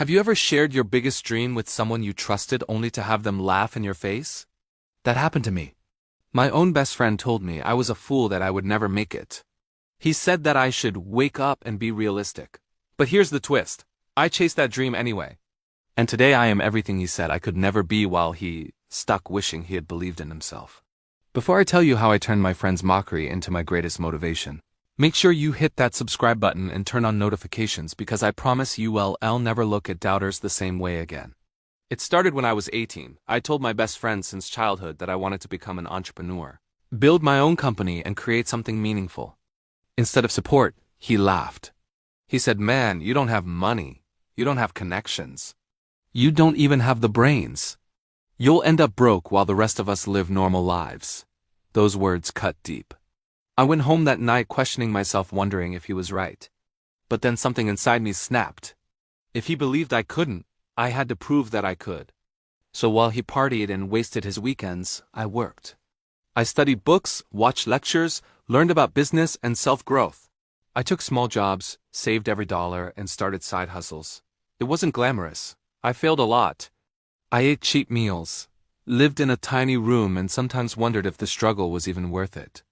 Have you ever shared your biggest dream with someone you trusted only to have them laugh in your face? That happened to me. My own best friend told me I was a fool, that I would never make it. He said that I should wake up and be realistic. But here's the twist. I chased that dream anyway. And today I am everything he said I could never be, while he stuck wishing he had believed in himself. Before I tell you how I turned my friend's mockery into my greatest motivation, make sure you hit that subscribe button and turn on notifications, because I promise you I'll never look at doubters the same way again. It started when I was 18. I told my best friend since childhood that I wanted to become an entrepreneur, build my own company and create something meaningful. Instead of support, he laughed. He said, "Man, you don't have money. You don't have connections. You don't even have the brains. You'll end up broke while the rest of us live normal lives." Those words cut deep. I went home that night questioning myself, wondering if he was right. But then something inside me snapped. If he believed I couldn't, I had to prove that I could. So while he partied and wasted his weekends, I worked. I studied books, watched lectures, learned about business and self-growth. I took small jobs, saved every dollar, and started side hustles. It wasn't glamorous. I failed a lot. I ate cheap meals, lived in a tiny room, and sometimes wondered if the struggle was even worth it.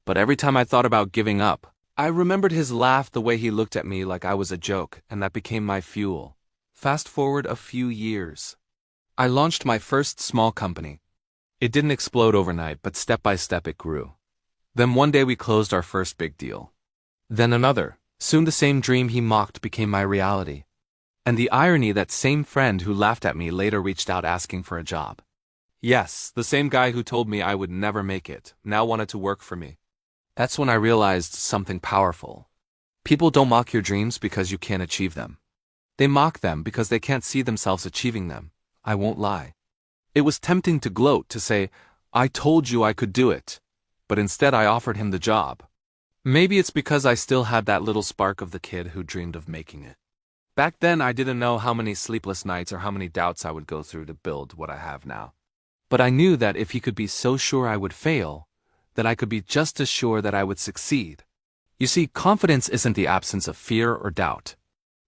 But every time I thought about giving up, I remembered his laugh, the way he looked at me like I was a joke, and that became my fuel. Fast forward a few years. I launched my first small company. It didn't explode overnight, but step by step it grew. Then one day we closed our first big deal. Then another. Soon the same dream he mocked became my reality. And the irony, that same friend who laughed at me later reached out asking for a job. Yes, the same guy who told me I would never make it, now wanted to work for me. That's when I realized something powerful. People don't mock your dreams because you can't achieve them. They mock them because they can't see themselves achieving them. I won't lie. It was tempting to gloat, to say, "I told you I could do it." But instead I offered him the job. Maybe it's because I still had that little spark of the kid who dreamed of making it. Back then I didn't know how many sleepless nights or how many doubts I would go through to build what I have now. But I knew that if he could be so sure I would fail, that I could be just as sure that I would succeed. You see, confidence isn't the absence of fear or doubt.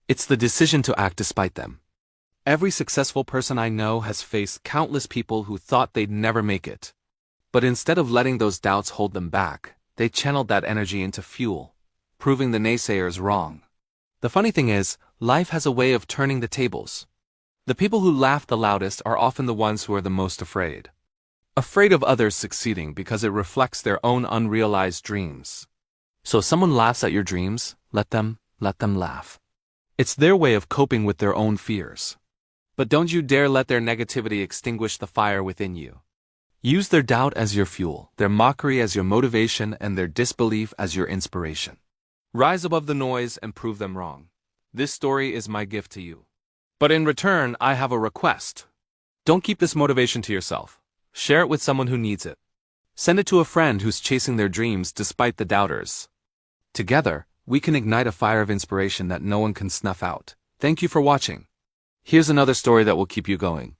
It's the decision to act despite them. Every successful person I know has faced countless people who thought they'd never make it. But instead of letting those doubts hold them back, they channeled that energy into fuel, proving the naysayers wrong. The funny thing is, life has a way of turning the tables. The people who laugh the loudest are often the ones who are the most afraid. Afraid of others succeeding because it reflects their own unrealized dreams. So if someone laughs at your dreams, let them laugh. It's their way of coping with their own fears. But don't you dare let their negativity extinguish the fire within you. Use their doubt as your fuel, their mockery as your motivation, and their disbelief as your inspiration. Rise above the noise and prove them wrong. This story is my gift to you. But in return, I have a request. Don't keep this motivation to yourself. Share it with someone who needs it. Send it to a friend who's chasing their dreams despite the doubters. Together, we can ignite a fire of inspiration that no one can snuff out. Thank you for watching. Here's another story that will keep you going.